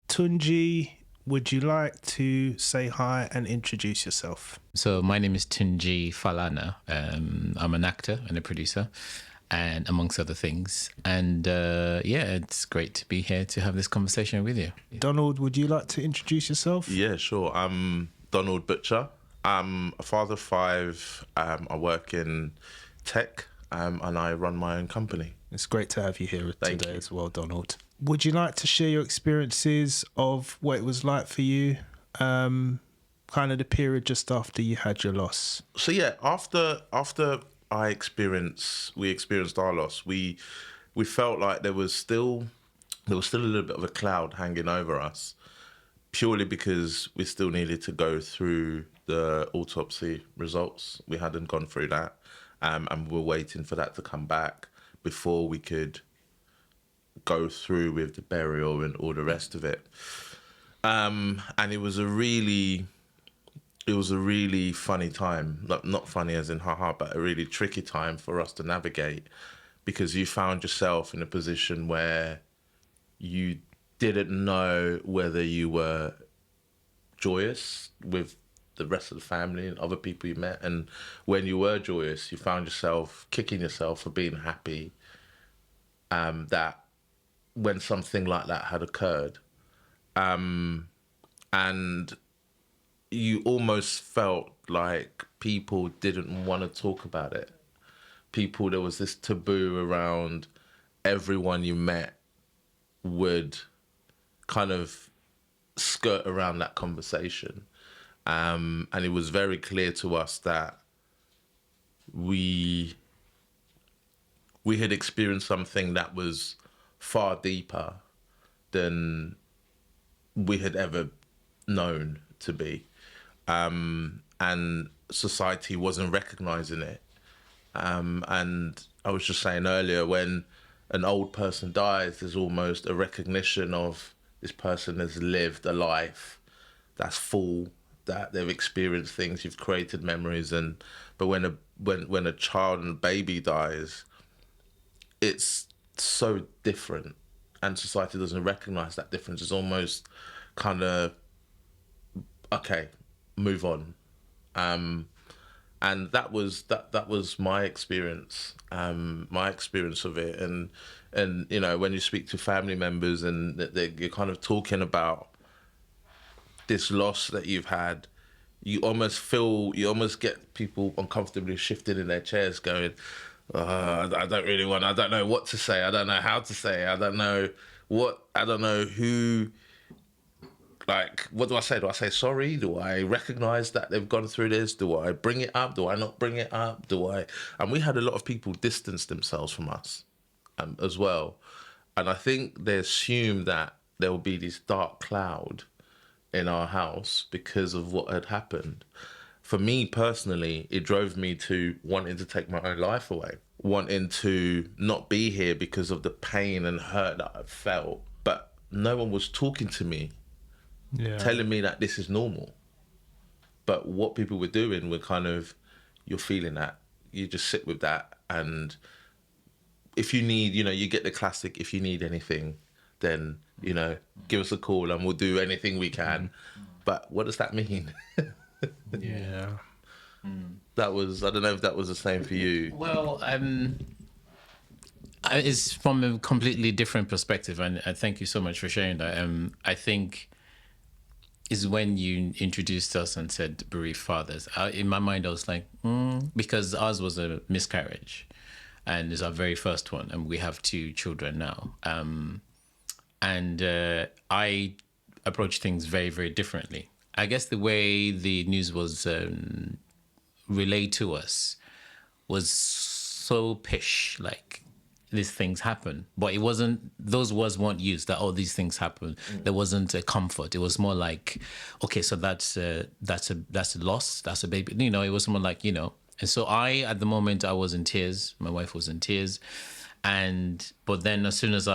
Tunji, would you like to say hi and introduce yourself? So my name is Tunji Falana. I'm an actor and a producer, and amongst other things. And it's great to be here to have this conversation with you. Donald, would you like to introduce yourself? Yeah, sure. I'm Donald Butcher. I'm a father of five. I work in tech and I run my own company. It's great to have you here Thank today you. as well, Donald. Would you like to share your experiences of what it was like for you, kind of the period just after you had your loss? So yeah, after we experienced our loss, we felt like there was still a little bit of a cloud hanging over us, purely because we still needed to go through the autopsy results. We hadn't gone through that, and we were waiting for that to come back before we could go through with the burial and all the rest of it. And it was a really funny time, not funny as in haha, but a really tricky time for us to navigate, because you found yourself in a position where you didn't know whether you were joyous with the rest of the family and other people you met, and when you were joyous, you found yourself kicking yourself for being happy that when something like that had occurred, and you almost felt like people didn't want to talk about it. There was this taboo around everyone you met would kind of skirt around that conversation. And it was very clear to us that we had experienced something that was far deeper than we had ever known to be. And society wasn't recognizing it. And I was just saying earlier, when an old person dies, there's almost a recognition of this person has lived a life that's full, that they've experienced things, you've created memories. But when a child and a baby dies, it's so different, and society doesn't recognize that difference. It's almost kind of, okay, move on. And that was my experience of it. And you know, when you speak to family members and you're kind of talking about this loss that you've had, you almost get people uncomfortably shifting in their chairs going, I don't know what to say. I don't know how to say. I don't know who, like, what do I say? Do I say sorry? Do I recognize that they've gone through this? Do I bring it up? Do I not bring it up? And we had a lot of people distance themselves from us as well. And I think they assumed that there will be this dark cloud in our house because of what had happened. For me personally, it drove me to wanting to take my own life away, wanting to not be here because of the pain and hurt that I felt. But no one was talking to me, telling me that this is normal. But what people were doing were kind of, you're feeling that, you just sit with that. And if you need, you get the classic, if you need anything, then, give us a call and we'll do anything we can. But what does that mean? Yeah. I don't know if that was the same for you. Well, it's from a completely different perspective, and I thank you so much for sharing that. I think is when you introduced us and said bereaved fathers. In my mind, I was like, because ours was a miscarriage, and it's our very first one, and we have 2 children now. I approach things very, very differently. I guess the way the news was relayed to us was so pish, like, these things happen. But it wasn't, those words weren't used, that, oh, these things happen. There wasn't a comfort. It was more like, okay, so that's a loss, that's a baby. It was more like, And so at the moment, I was in tears. My wife was in tears. But then as soon as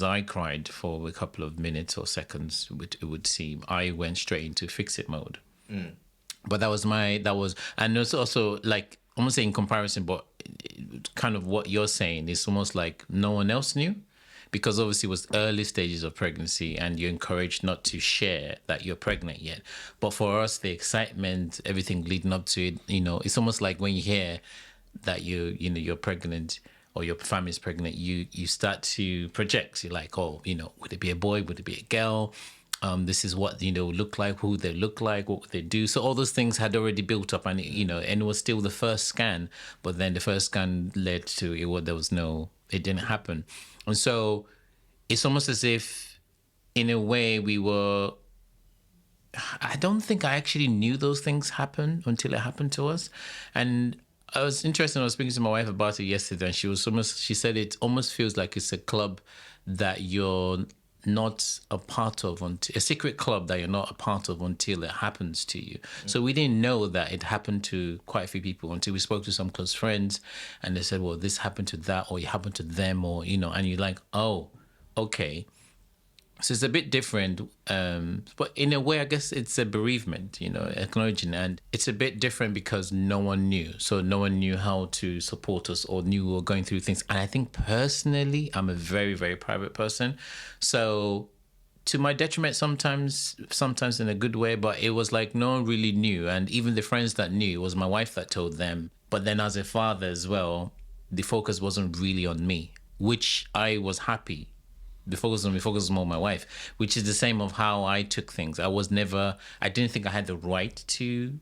I cried for a couple of minutes or seconds, it would seem, I went straight into fix-it mode. But and it's also like, I'm not saying in comparison, but kind of what you're saying is almost like no one else knew, because obviously it was early stages of pregnancy and you're encouraged not to share that you're pregnant yet. But for us, the excitement, everything leading up to it, it's almost like when you hear that you're pregnant or your family's pregnant, you start to project. You're like, oh, would it be a boy? Would it be a girl? This is what look like, who they look like, what would they do. So all those things had already built up, and and it was still the first scan. But then the first scan led to it didn't happen, and so it's almost as if, in a way, I don't think I actually knew those things happened until it happened to us, and I was interested. I was speaking to my wife about it yesterday, and she said it almost feels like it's a club that you're not a part of, a secret club that you're not a part of until it happens to you. So we didn't know that it happened to quite a few people until we spoke to some close friends, and they said, well, this happened to that, or it happened to them, or and you're like, oh, okay. So it's a bit different, but in a way, I guess it's a bereavement, acknowledging, and it's a bit different because no one knew. So no one knew how to support us or knew we were going through things. And I think personally, I'm a very, very private person. So to my detriment sometimes in a good way, but it was like no one really knew. And even the friends that knew, it was my wife that told them. But then as a father as well, the focus wasn't really on me, which I was happy. The focus was more on my wife, which is the same of how I took things. I didn't think I had the right to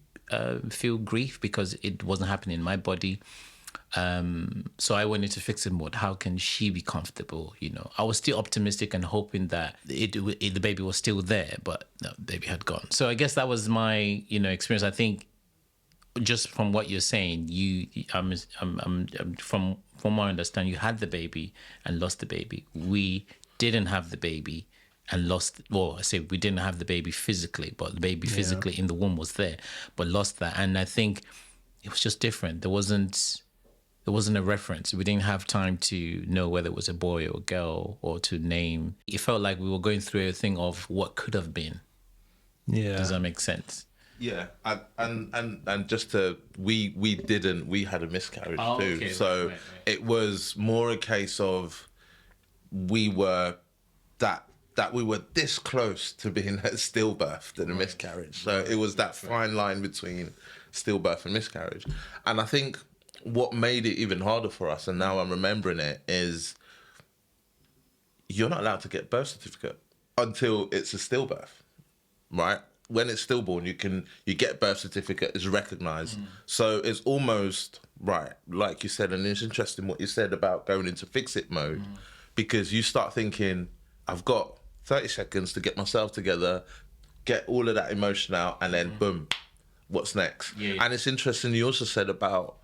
feel grief because it wasn't happening in my body. So I went into fixing mode. How can she be comfortable? I was still optimistic and hoping that the baby was still there, but no, the baby had gone. So I guess that was my, experience. I think just from what you're saying, from what I understand, you had the baby and lost the baby. We didn't have the baby and lost, we didn't have the baby physically, but the baby physically in the womb was there, but lost that. And I think it was just different. There wasn't a reference. We didn't have time to know whether it was a boy or a girl or to name. It felt like we were going through a thing of what could have been. Yeah. Does that make sense? Yeah, and just we had a miscarriage too. Okay. So right. It was more a case of we were this close to being stillbirthed and a miscarriage. So it was that fine line between stillbirth and miscarriage. And I think what made it even harder for us, and now I'm remembering it, is you're not allowed to get a birth certificate until it's a stillbirth, right? When it's stillborn, you get birth certificate, is recognised. So it's almost right, like you said, and it's interesting what you said about going into fix-it mode, because you start thinking, I've got 30 seconds to get myself together, get all of that emotion out, and then boom, what's next? Yeah. And it's interesting, you also said about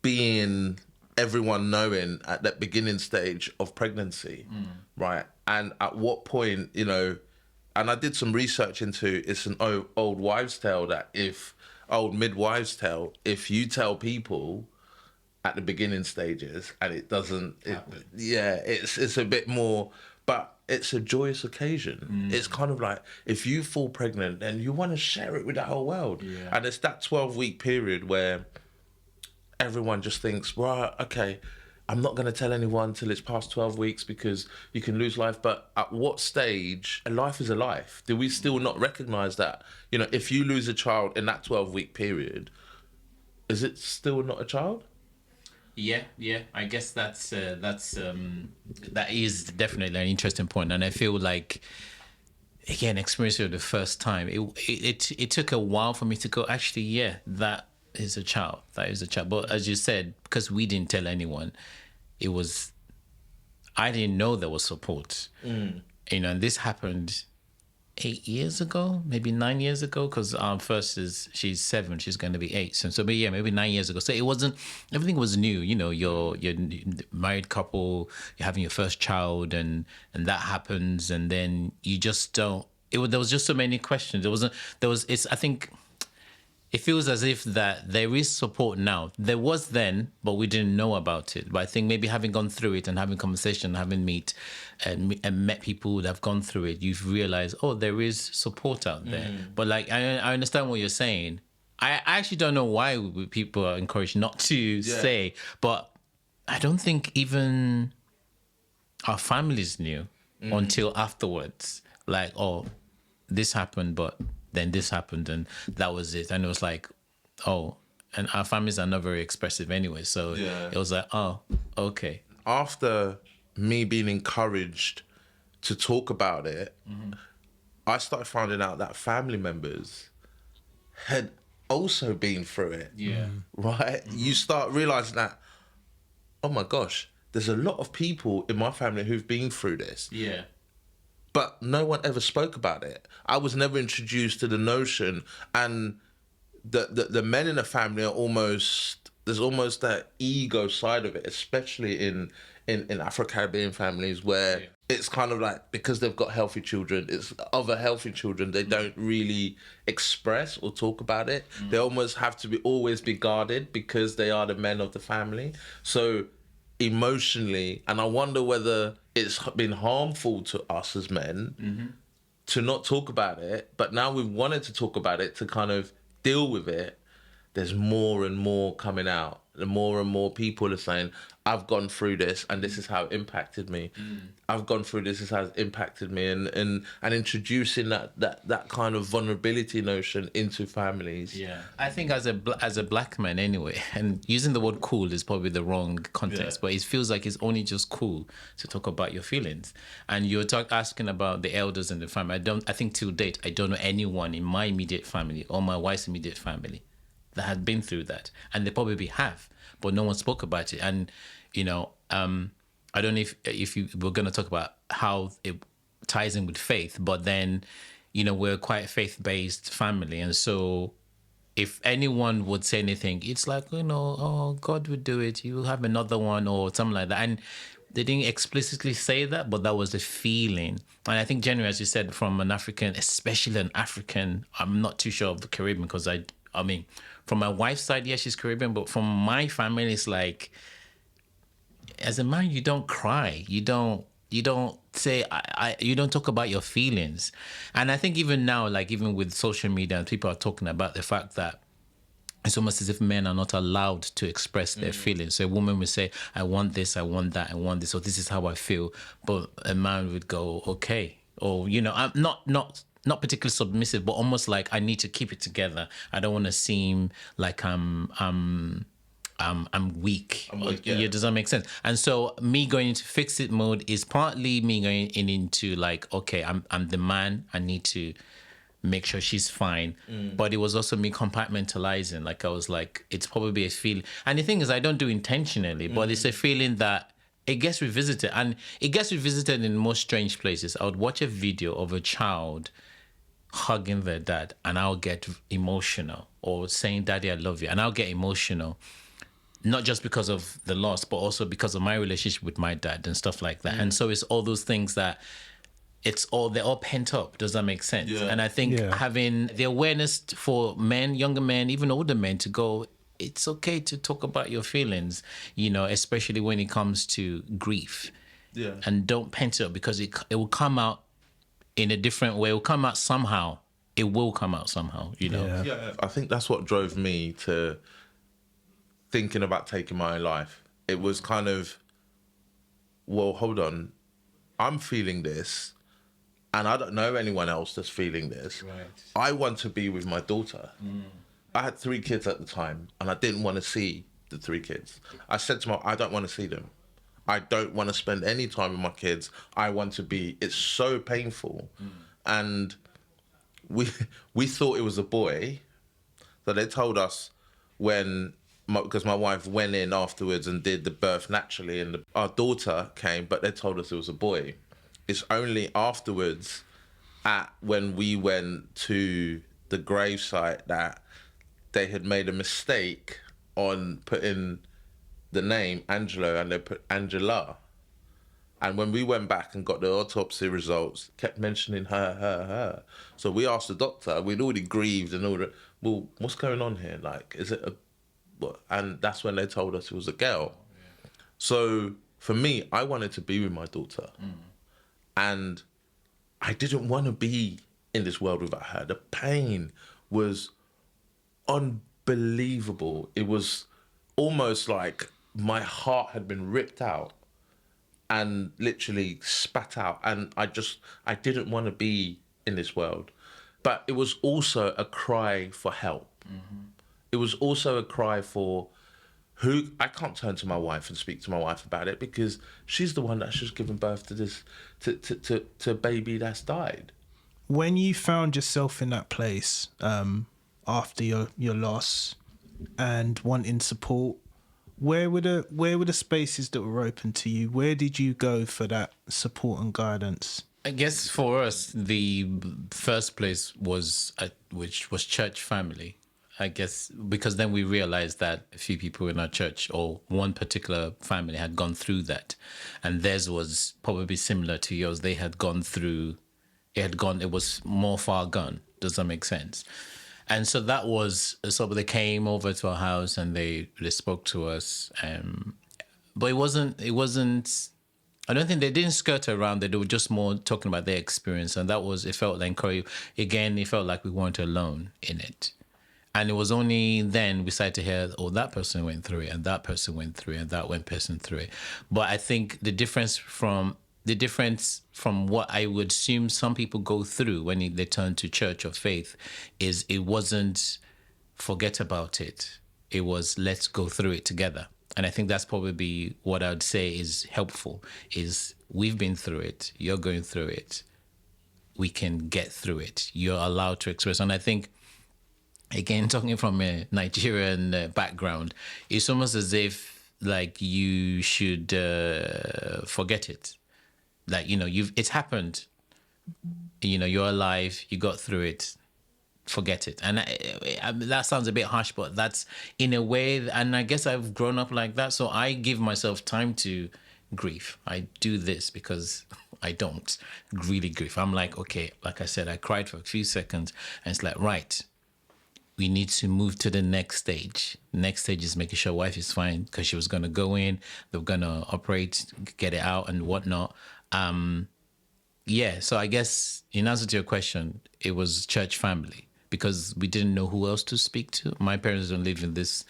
being everyone knowing at that beginning stage of pregnancy, right? And at what point, and I did some research into, it's an old wives' tale old midwives' tale, if you tell people at the beginning stages and it doesn't, it's a bit more, but it's a joyous occasion. It's kind of like, if you fall pregnant, then you want to share it with the whole world. Yeah. And it's that 12-week period where everyone just thinks, right, okay, I'm not going to tell anyone till it's past 12 weeks because you can lose life. But at what stage, a life is a life? Do we still not recognise that, if you lose a child in that 12-week period, is it still not a child? Yeah. I guess that is definitely an interesting point. And I feel like, again, experiencing it the first time, it took a while for me to go, actually, that is a child. But as you said, because we didn't tell anyone, I didn't know there was support. And this happened 8 years ago, maybe 9 years ago, because our first she's 7, she's going to be 8. So maybe 9 years ago. So it wasn't, everything was new. You're married couple, you're having your first child, and that happens, and then you just don't. There was just so many questions. I think it feels as if that there is support now. There was then, but we didn't know about it. But I think maybe having gone through it and having conversation, having met people who have gone through it, you've realized, there is support out there. But like, I understand what you're saying. I actually don't know why people are encouraged not to say, but I don't think even our families knew until afterwards. Like, oh, this happened, but then this happened, and that was it. And it was like, oh, and our families are not very expressive anyway. So Yeah. it was like, oh, okay. After me being encouraged to talk about it, I started finding out that family members had also been through it. Yeah. Right? You start realizing that, oh my gosh, there's a lot of people in my family who've been through this, Yeah. but no one ever spoke about it. I was never introduced to the notion, and the men in the family are almost, there's almost that ego side of it, especially in Afro-Caribbean families where it's kind of like, because they've got healthy children, it's other healthy children, they don't really express or talk about it. They almost have to always be guarded because they are the men of the family. So emotionally, and I wonder whether it's been harmful to us as men to not talk about it, but now we've wanted to talk about it to kind of deal with it. There's more and more coming out. The more and more people are saying, I've gone through this and this is how it impacted me. I've gone through this is how it impacted me, and introducing that kind of vulnerability notion into families. Yeah, I think as a black man anyway, and using the word cool is probably the wrong context, but it feels like it's only just cool to talk about your feelings. And you're asking about the elders in the family. I think till date, I don't know anyone in my immediate family or my wife's immediate family that had been through that, and they probably have, but no one spoke about it. And I don't know if you were going to talk about how it ties in with faith, but then, we're quite a faith-based family. And so if anyone would say anything, it's like, oh, God would do it. You will have another one or something like that. And they didn't explicitly say that, but that was the feeling. And I think generally, as you said, from an African, especially an African, I'm not too sure of the Caribbean because I mean, from my wife's side, yes, she's Caribbean, but from my family, it's like, as a man, you don't cry. You don't say, you don't talk about your feelings. And I think even now, like even with social media, people are talking about the fact that it's almost as if men are not allowed to express their feelings. So a woman would say, I want this, I want that, I want this, or this is how I feel. But a man would go, okay. Or, I'm not particularly submissive, but almost like I need to keep it together. I don't want to seem like I'm weak. Yeah. Does that make sense? And so me going into fix it mode is partly me going into like, okay, I'm the man. I need to make sure she's fine. But it was also me compartmentalizing. Like I was like, it's probably a feeling. And the thing is, I don't do intentionally, but it's a feeling that it gets revisited. And it gets revisited in most strange places. I would watch a video of a child hugging their dad and I'll get emotional, or saying, Daddy, I love you. And I'll get emotional. Not just because of the loss, but also because of my relationship with my dad and stuff like that. And so it's all those things that they're all pent up. Does that make sense? Yeah. And I think having the awareness for men, younger men, even older men, to go, it's okay to talk about your feelings, especially when it comes to grief. Yeah. And don't pent it up, because it will come out in a different way. It will come out somehow. It will come out somehow, Yeah. I think that's what drove me to thinking about taking my own life. It was kind of, well, hold on, I'm feeling this, and I don't know anyone else that's feeling this. Right. I want to be with my daughter. I had 3 kids at the time, and I didn't want to see the 3 kids. I said to I don't want to see them. I don't want to spend any time with my kids. I want to be, it's so painful. And we thought it was a boy. So they told us because my wife went in afterwards and did the birth naturally, and our daughter came, but they told us it was a boy. It's only afterwards, when we went to the gravesite, that they had made a mistake on putting the name Angelo, and they put Angela. And when we went back and got the autopsy results, kept mentioning her. So we asked the doctor, we'd already grieved and all that, well, what's going on here? Like, is it and that's when they told us it was a girl. Yeah. So for me, I wanted to be with my daughter. And I didn't want to be in this world without her. The pain was unbelievable. It was almost like my heart had been ripped out. and literally spat out. And I didn't want to be in this world. But it was also a cry for help. It was also a cry for who I can't turn to my wife and speak to my wife about it, because she's the one that's just given birth to this to a baby that's died. When you found yourself in that place after your loss and wanting support, where were the spaces that were open to you? Where did you go for that support and guidance? I guess for us, the first place was which was church family. I guess because then we realized that a few people in our church or one particular family had gone through that, and theirs was probably similar to yours. They had gone through. It was more far gone. Does that make sense? And so that was, so they came over to our house and they spoke to us. But it wasn't, I don't think they didn't skirt around it. They were just more talking about their experience. And it felt like, again, it felt like we weren't alone in it. And it was only then we started to hear, oh, that person went through it and that person went through it and that one person through it. But I think the difference from what I would assume some people go through when they turn to church or faith is it wasn't forget about it. It was let's go through it together. And I think that's probably what I would say is helpful, is we've been through it. You're going through it. We can get through it. You're allowed to express. And I think, again, talking from a Nigerian background, it's almost as if like you should forget it. Like, it's happened, you're alive, you got through it, forget it. And that sounds a bit harsh, but that's in a way, and I guess I've grown up like that. So I give myself time to grieve. I do this because I don't really grieve. I'm like, okay, like I said, I cried for a few seconds and it's like, right, we need to move to the next stage. Next stage is making sure wife is fine, because she was going to go in, they were going to operate, get it out and whatnot. So I guess in answer to your question, it was church family, because we didn't know who else to speak to. My parents don't live in this,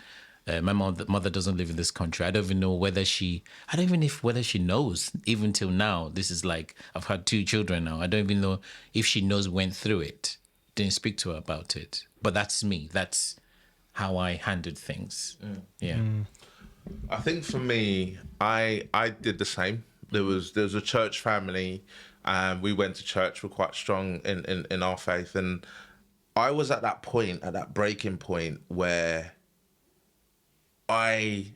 my mother doesn't live in this country. I don't even know whether she knows, even till now. This is like, I've had 2 children now. I don't even know if she knows, went through it. Didn't speak to her about it. But that's me. That's how I handled things. Yeah. I think for me, I did the same. There was a church family, and we went to church. We're quite strong in our faith, and I was at that point, at that breaking point, where I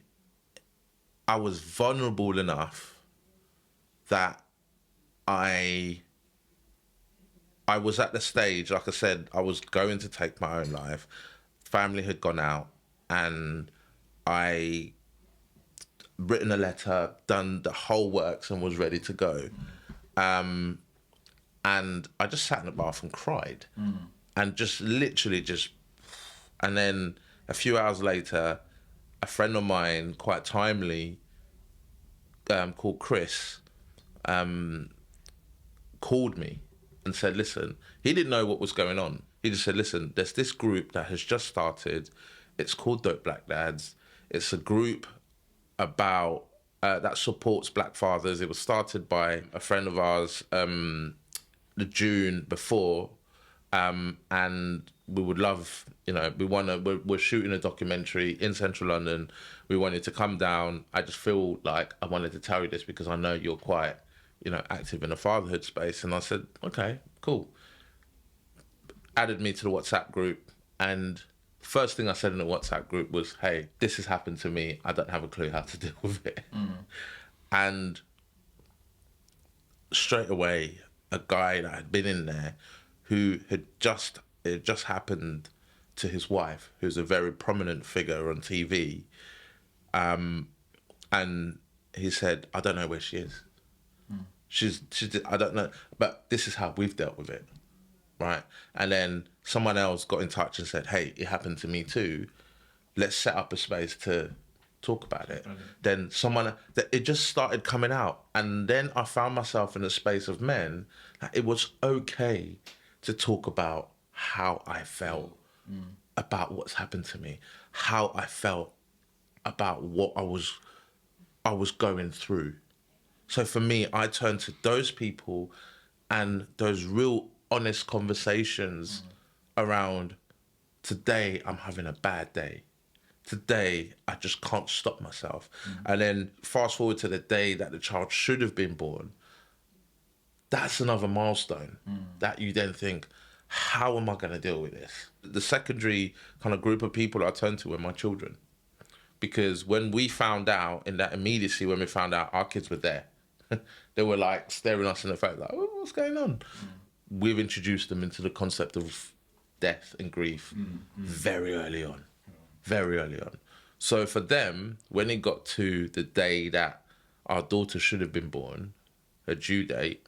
was vulnerable enough that I was at the stage, like I said, I was going to take my own life. Family had gone out, and I written a letter, done the whole works, and was ready to go. And I just sat in the bath and cried. And just literally and then a few hours later, a friend of mine, quite timely, called Chris, called me and said, listen, he didn't know what was going on. He just said, listen, there's this group that has just started. It's called Dope Black Dads. It's a group about that supports black fathers. It was started by a friend of ours the June before, and we would love, we're shooting a documentary in central London. We wanted to come down. I just feel like I wanted to tell you this because I know you're quite, active in the fatherhood space. And I said, okay, cool. Added me to the WhatsApp group, and first thing I said in the WhatsApp group was, hey, this has happened to me. I don't have a clue how to deal with it. And straight away, a guy that had been in there who it just happened to his wife, who's a very prominent figure on TV. And he said, I don't know where she is. She's I don't know, but this is how we've dealt with it. Right. And then someone else got in touch and said, hey, it happened to me too. Let's set up a space to talk about it. Okay. Then it just started coming out. And then I found myself in a space of men that it was okay to talk about how I felt about what's happened to me, how I felt about what I was going through. So for me, I turn to those people and those real honest conversations around, today I'm having a bad day. Today, I just can't stop myself. And then fast forward to the day that the child should have been born. That's another milestone that you then think, how am I going to deal with this? The secondary kind of group of people I turned to were my children. Because when we found out, in that immediacy, when we found out our kids were there, they were like staring us in the face like, oh, what's going on? We've introduced them into the concept of death and grief very early on. Very early on. So for them, when it got to the day that our daughter should have been born, her due date,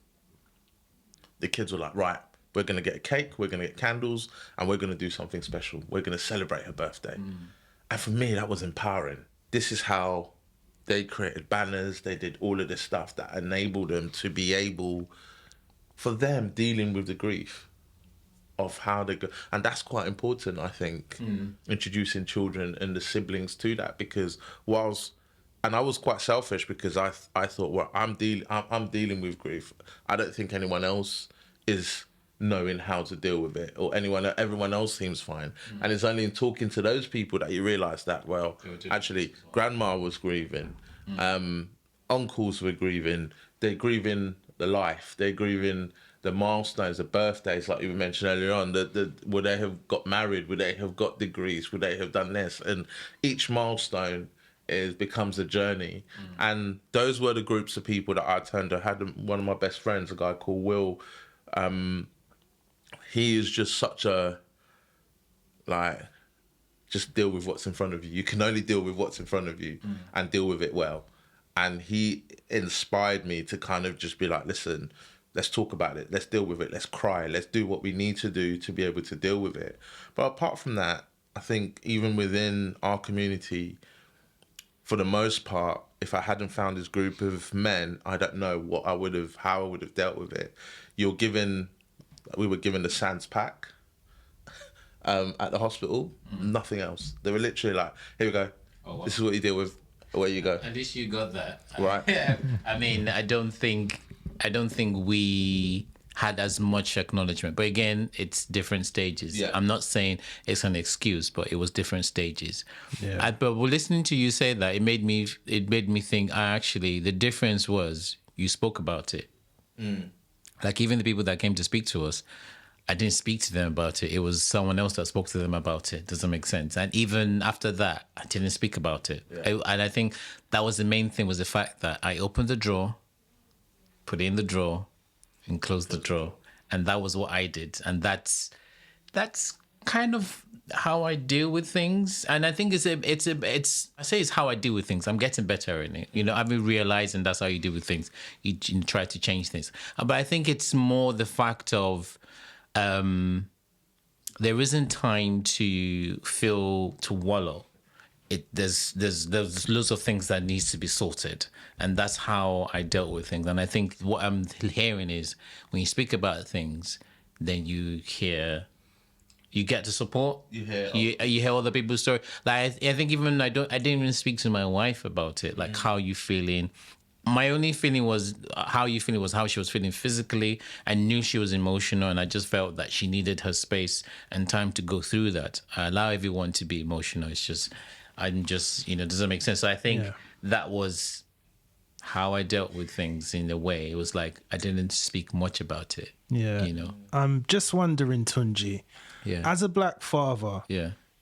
the kids were like, right, we're going to get a cake, we're going to get candles, and we're going to do something special. We're going to celebrate her birthday. And for me, that was empowering. This is how they created banners, they did all of this stuff that enabled them to be able, for them, dealing with the grief of how they go. And that's quite important, I think, introducing children and the siblings to that, because and I was quite selfish, because I thought, well, I'm dealing with grief. I don't think anyone else is knowing how to deal with it, or everyone else seems fine. And it's only in talking to those people that you realise that, well, actually, grandma was grieving, uncles were grieving, they're grieving the life, they're grieving the milestones, the birthdays, like you mentioned earlier on, would they have got married, would they have got degrees, would they have done this? And each milestone becomes a journey. And those were the groups of people that I turned to. I had one of my best friends, a guy called Will. He is just such a, like, just deal with what's in front of you. You can only deal with what's in front of you and deal with it well. And he inspired me to kind of just be like, listen, let's talk about it. Let's deal with it. Let's cry. Let's do what we need to do to be able to deal with it. But apart from that, I think even within our community, for the most part, if I hadn't found this group of men, I don't know how I would have dealt with it. We were given the SANS pack at the hospital, nothing else. They were literally like, here we go. Oh, wow. This is what you deal with. Away you go. At least you got that. Right. I mean, I don't think we had as much acknowledgement, but again, it's different stages. Yeah. I'm not saying it's an excuse, but it was different stages. Yeah. But listening to you say that, it made me think. Actually, the difference was you spoke about it. Like, even the people that came to speak to us, I didn't speak to them about it. It was someone else that spoke to them about it. Doesn't make sense. And even after that, I didn't speak about it. Yeah. And I think that was the main thing, was the fact that I opened the drawer, put it in the drawer, and closed the drawer. And that was what I did. And that's kind of how I deal with things. And I think it's how I deal with things. I'm getting better in it. You know, I've been realizing that's how you deal with things. You try to change things. But I think it's more the fact of, there isn't time to wallow. There's loads of things that needs to be sorted, and that's how I dealt with things. And I think what I'm hearing is, when you speak about things, then you get the support. You hear other people's story. Like, I think even I didn't even speak to my wife about it. Like, how you feeling? My only feeling was how you feeling was how she was feeling physically. I knew she was emotional, and I just felt that she needed her space and time to go through that. I allow everyone to be emotional. It's just, doesn't make sense. So I think that was how I dealt with things in a way. It was like, I didn't speak much about it. Yeah. You know? I'm just wondering, Tunji, as a black father,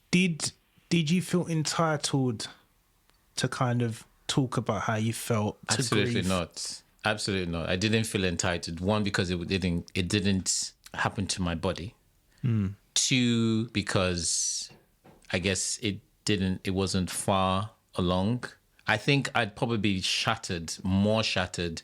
did you feel entitled to kind of talk about how you felt? Absolutely not. Absolutely not. I didn't feel entitled. One, because it didn't happen to my body. Two, because I guess it wasn't far along. I think I'd probably be more shattered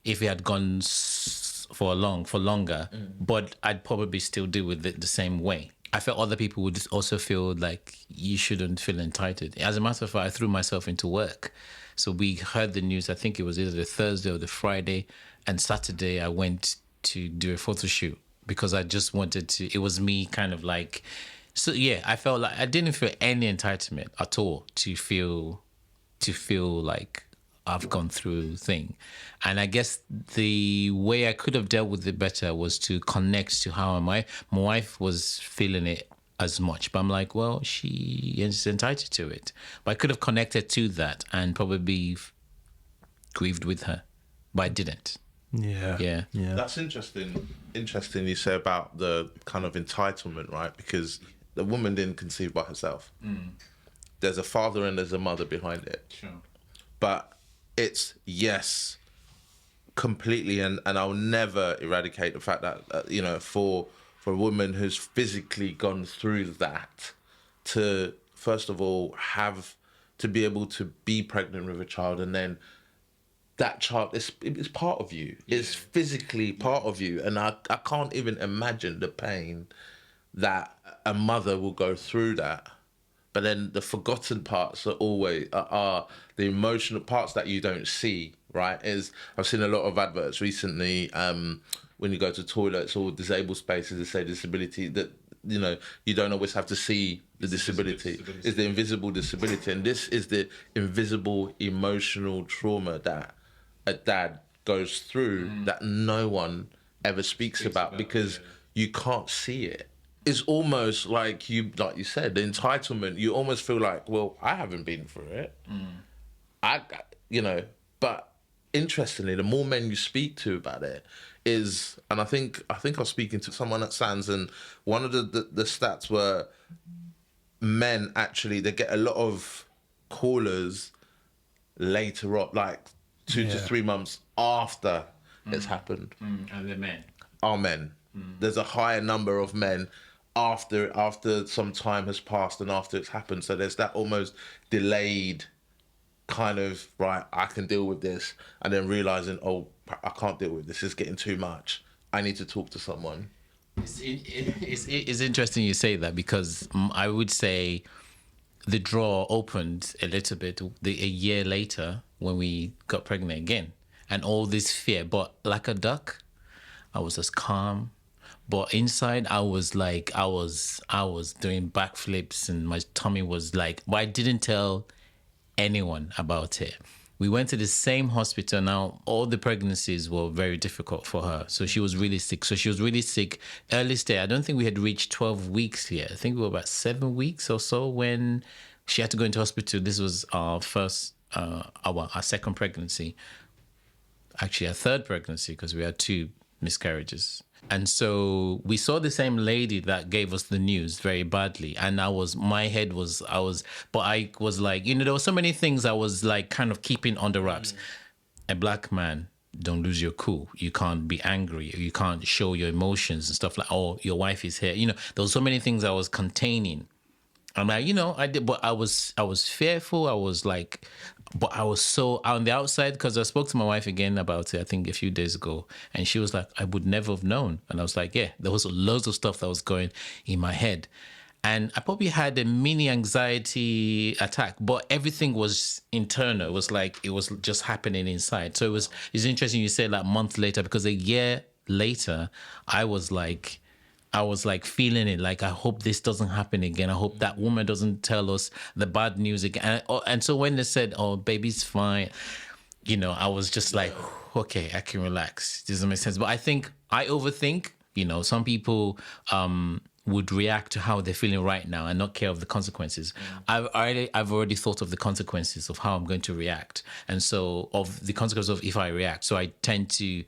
if it had gone for longer, but I'd probably still deal with it the same way. I felt other people would also feel like you shouldn't feel entitled. As a matter of fact, I threw myself into work. So we heard the news, I think it was either the Thursday or the Friday, and Saturday I went to do a photo shoot because I just wanted to, it was me kind of like, so yeah, I felt like I didn't feel any entitlement at all to feel like I've gone through thing. And I guess the way I could have dealt with it better was to connect to how my wife was feeling it as much. But I'm like, well, she is entitled to it. But I could have connected to that and probably grieved with her, but I didn't. Yeah. That's interesting. Interesting you say about the kind of entitlement, right? Because the woman didn't conceive by herself. There's a father and there's a mother behind it. Sure. But it's, yes, completely, and I'll never eradicate the fact that, you know, for a woman who's physically gone through that, to, first of all, have to be able to be pregnant with a child, and then that child is part of you. Yeah. It's physically part of you. And I can't even imagine the pain that a mother will go through that. But then the forgotten parts are always are the emotional parts that you don't see, right? I've seen a lot of adverts recently, when you go to toilets or disabled spaces, they say disability, that, you know, you don't always have to see the disability. It's the invisible disability. And this is the invisible emotional trauma that a dad goes through that no one ever speaks about because you can't see it. It's almost like you said, the entitlement, you almost feel like, well, I haven't been through it. But interestingly, the more men you speak to about it is, and I think I was speaking to someone at SANS, and one of the stats were men actually, they get a lot of callers later on, like 2 to 3 months after it's happened. And the men. Are men. There's a higher number of men after some time has passed and after it's happened. So there's that almost delayed kind of, right, I can deal with this, and then realizing, oh, I can't deal with this. It's getting too much. I need to talk to someone. It's interesting you say that, because I would say the drawer opened a little bit a year later when we got pregnant again, and all this fear. But like a duck, I was as calm. But inside, I was like, I was doing backflips, and my tummy was like, but I didn't tell anyone about it. We went to the same hospital. Now, all the pregnancies were very difficult for her. So she was really sick. Early stage. I don't think we had reached 12 weeks yet. I think we were about 7 weeks or so when she had to go into hospital. This was our second pregnancy. Actually, our third pregnancy, because we had 2 miscarriages. And so we saw the same lady that gave us the news very badly. And I was like, you know, there were so many things I was like kind of keeping under wraps. A black man, don't lose your cool. You can't be angry. You can't show your emotions and stuff like, oh, your wife is here. You know, there were so many things I was containing. I'm like, you know, I did, but I was fearful. I was like, but I was so on the outside, because I spoke to my wife again about it, I think a few days ago, and she was like, I would never have known. And I was like, yeah, there was loads of stuff that was going in my head. And I probably had a mini anxiety attack, but everything was internal. It was like, it was just happening inside. So it's interesting you say like months later, because a year later, I was like feeling it, like, I hope this doesn't happen again. I hope that woman doesn't tell us the bad news again. And so when they said, oh, baby's fine, you know, I was just like, okay, I can relax. Doesn't make sense. But I think I overthink, you know, some people would react to how they're feeling right now and not care of the consequences. I've already thought of the consequences of how I'm going to react. And so of the consequences of if I react. So I tend to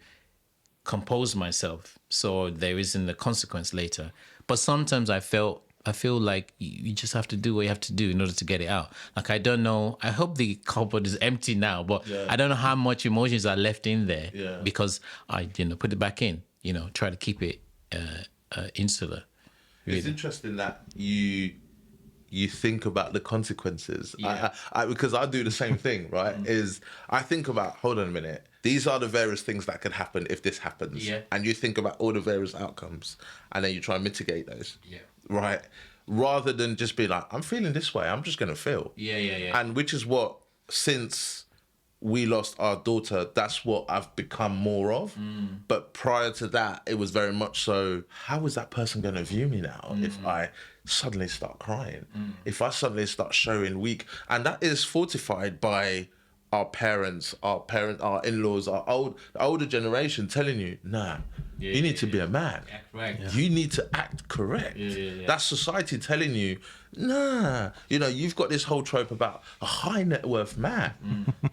compose myself so there isn't the consequence later. But sometimes I feel like you just have to do what you have to do in order to get it out. Like, I don't know, I hope the cupboard is empty now, but I don't know how much emotions are left in there because I, you know, put it back in, you know, try to keep it insular. Really. It's interesting that you think about the consequences. Because I do the same thing, right? Is I think about, hold on a minute, these are the various things that could happen if this happens. Yeah. And you think about all the various outcomes, and then you try and mitigate those. Yeah. Right? Rather than just be like, I'm feeling this way, I'm just going to feel. Yeah. And which is what, since we lost our daughter, that's what I've become more of. But prior to that, it was very much so, how is that person going to view me now if I suddenly start crying? If I suddenly start showing weak? And that is fortified by our parents, our in-laws, our older generation telling you, nah, you need to be a man. Act right. You need to act correct. That's society telling you, nah. You know, you've got this whole trope about a high net worth man.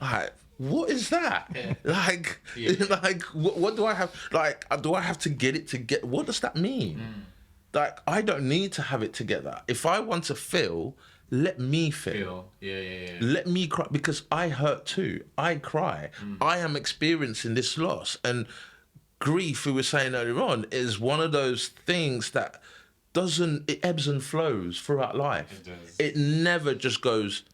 Like, what is that? Like, like, what do I have? Like, do I have to get it to get? What does that mean? Like, I don't need to have it together. If I want to feel, let me feel. Let me cry, because I hurt too. I cry. I am experiencing this loss. And grief, we were saying earlier on, is one of those things that it ebbs and flows throughout life. It never just goes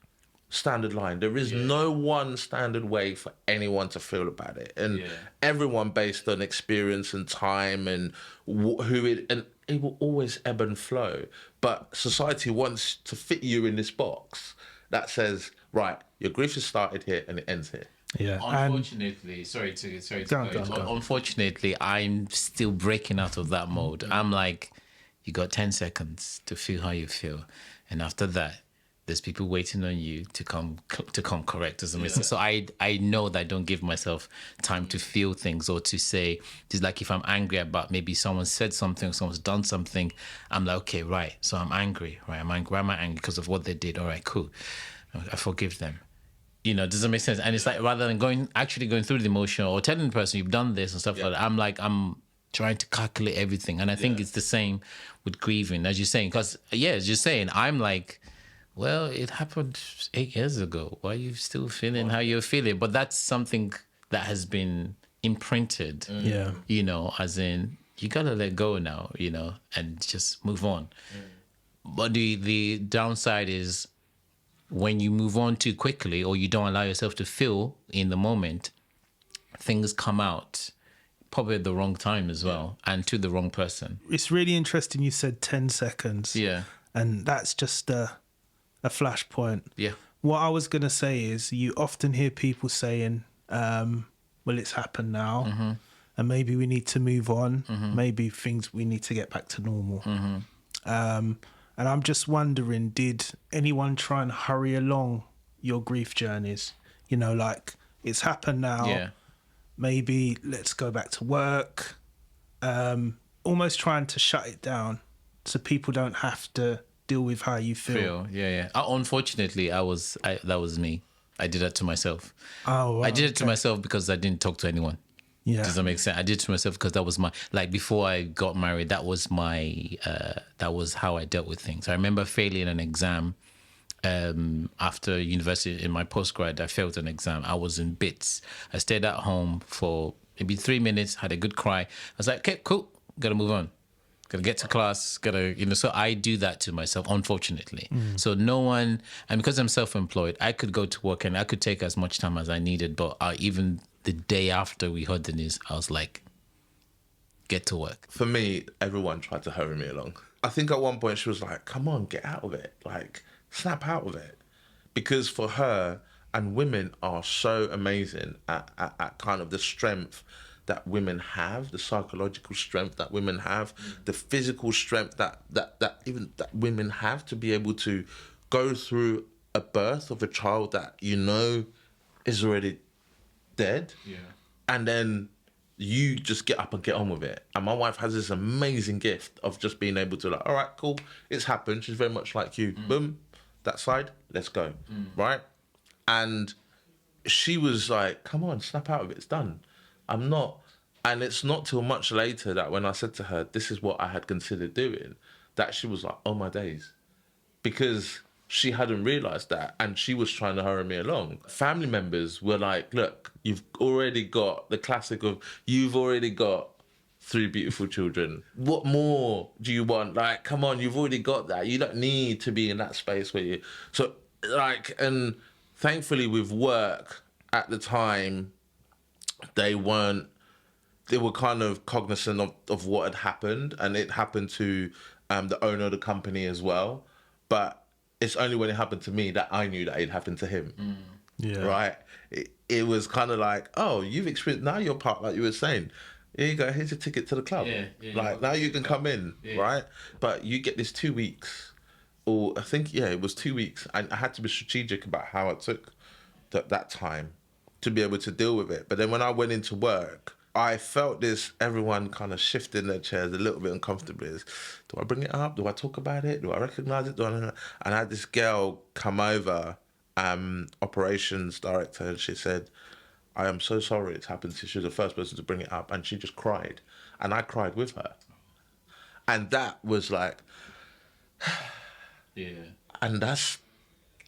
standard line. There is no one standard way for anyone to feel about it. And everyone based on experience and time and and it will always ebb and flow. But society wants to fit you in this box that says, right, your grief has started here and it ends here. Yeah. Unfortunately, sorry to go. Unfortunately, I'm still breaking out of that mode. I'm like, you got 10 seconds to feel how you feel, and after that, there's people waiting on you to come correct as a mistake. So I know that I don't give myself time to feel things or to say, it's like if I'm angry about maybe someone said something or someone's done something, I'm like, okay, right, so I'm angry, right? I'm angry. Why am I angry? Because of what they did. All right, cool. I forgive them. You know, does it make sense? And it's like, rather than going through the emotion or telling the person you've done this and stuff like that, I'm trying to calculate everything. And I think it's the same with grieving, as you're saying, because as you're saying, I'm like, well, it happened 8 years ago. Why are you still feeling how you're feeling? But that's something that has been imprinted, you know, as in, you got to let go now, you know, and just move on. But the downside is when you move on too quickly or you don't allow yourself to feel in the moment, things come out probably at the wrong time as well and to the wrong person. It's really interesting you said 10 seconds. Yeah. And that's just a flashpoint. Yeah. What I was going to say is you often hear people saying, well, it's happened now and maybe we need to move on. Maybe we need to get back to normal. And I'm just wondering, did anyone try and hurry along your grief journeys? You know, like, it's happened now. Yeah. Maybe let's go back to work. Almost trying to shut it down so people don't have to deal with how you feel. Unfortunately, that was me. I did that to myself. Oh, wow, I did it to myself because I didn't talk to anyone. Yeah. Does that make sense? I did it to myself because that was my, like, before I got married, that was my, that was how I dealt with things. I remember failing an exam after university. In my postgrad, I failed an exam. I was in bits. I stayed at home for maybe 3 minutes, had a good cry. I was like, okay, cool, gotta move on. Gotta get to class, so I do that to myself, unfortunately. So no one, and because I'm self-employed, I could go to work and I could take as much time as I needed, but even the day after we heard the news, I was like, get to work. For me, everyone tried to hurry me along. I think at one point she was like, come on, get out of it. Like, snap out of it. Because for her, and women are so amazing at kind of the strength that women have, the psychological strength that women have, the physical strength that women have to be able to go through a birth of a child that you know is already dead, and then you just get up and get on with it. And my wife has this amazing gift of just being able to, like, all right, cool, it's happened. She's very much like you. Boom, that side, let's go, right? And she was like, come on, snap out of it, it's done. I'm not. And it's not till much later that when I said to her, this is what I had considered doing, that she was like, oh my days. Because she hadn't realised that, and she was trying to hurry me along. Family members were like, look, you've already got the classic of, you've already got 3 beautiful children. What more do you want? Like, come on, you've already got that. You don't need to be in that space where you... So, like, and thankfully with work at the time, they were kind of cognizant of what had happened, and it happened to the owner of the company as well. But it's only when it happened to me that I knew that it happened to him. Yeah. Right? It was kind of like, oh, you've experienced, now you're part, like you were saying, here you go, here's your ticket to the club. Like, now you can come in, right? But you get this 2 weeks, or I think, it was 2 weeks. And I had to be strategic about how I took that time. to be able to deal with it. But then when I went into work, I felt this, everyone kind of shifting their chairs a little bit uncomfortably. Do I bring it up? Do I talk about it? Do I recognise it? And I had this girl come over, operations director, and she said, I am so sorry it's happened to you. She was the first person to bring it up, and she just cried. And I cried with her. And that was like, yeah. And that's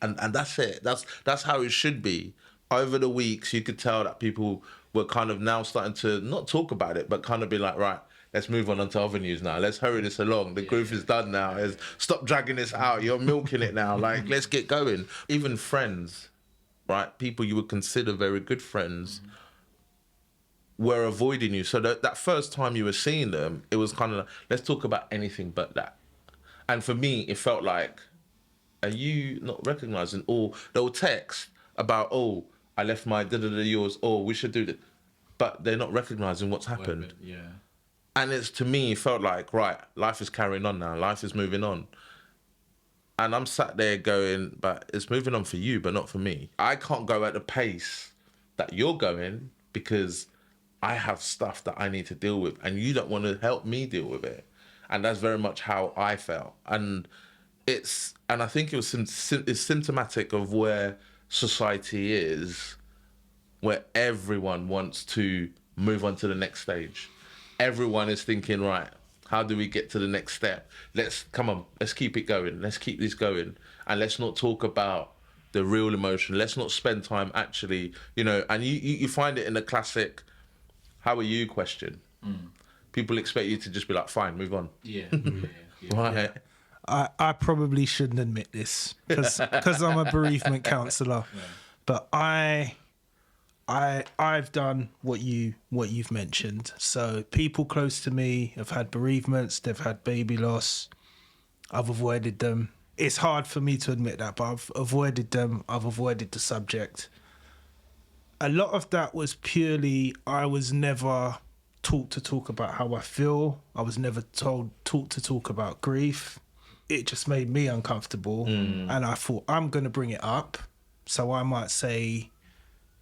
it. That's how it should be. Over the weeks, you could tell that people were kind of now starting to not talk about it, but kind of be like, right, let's move on to other news now. Let's hurry this along. The grief is done now. Stop dragging this out. You're milking it now. Like, let's get going. Even friends, right? People you would consider very good friends were avoiding you. So that first time you were seeing them, it was kind of like, let's talk about anything but that. And for me, it felt like, are you not recognising? Or they'll text about, oh, I left my yours, or we should do this. But they're not recognising what's happened. Yeah. And it's, to me, it felt like, right, life is carrying on now. Life is moving on. And I'm sat there going, but it's moving on for you, but not for me. I can't go at the pace that you're going because I have stuff that I need to deal with and you don't want to help me deal with it. And that's very much how I felt. And I think it's symptomatic of where society is, where everyone wants to move on to the next stage. Everyone is thinking, right, how do we get to the next step? Let's keep it going. Let's keep this going. And let's not talk about the real emotion. Let's not spend time actually, and you find it in the classic, how are you question. People expect you to just be like, fine, move on. Yeah. Right. I probably shouldn't admit this because I'm a bereavement counsellor, but I've done what you've mentioned. So people close to me have had bereavements, they've had baby loss. I've avoided them. It's hard for me to admit that, but I've avoided them. I've avoided the subject. A lot of that was purely, I was never taught to talk about how I feel. I was never taught to talk about grief. It just made me uncomfortable. And I thought, I'm going to bring it up. So I might say,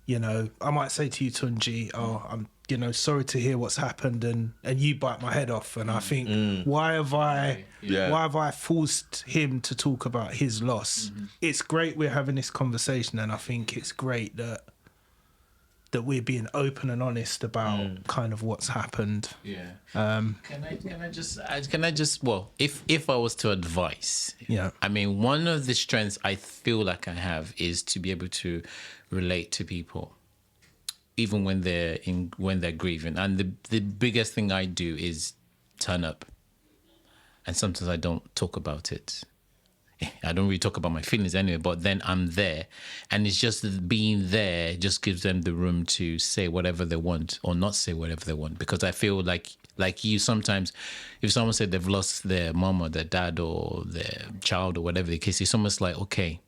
to you, Tunji, oh, I'm, sorry to hear what's happened, and you bite my head off. And I think, why have I forced him to talk about his loss? It's great we're having this conversation, and I think it's great that we're being open and honest about kind of what's happened. Yeah. Can I just well, if I was to advise, I mean, one of the strengths I feel like I have is to be able to relate to people, even when they're grieving. And the biggest thing I do is turn up. And sometimes I don't talk about it. I don't really talk about my feelings anyway, but then I'm there. And it's just being there just gives them the room to say whatever they want or not say whatever they want. Because I feel like you sometimes, if someone said they've lost their mom or their dad or their child or whatever the case, it's almost like, okay.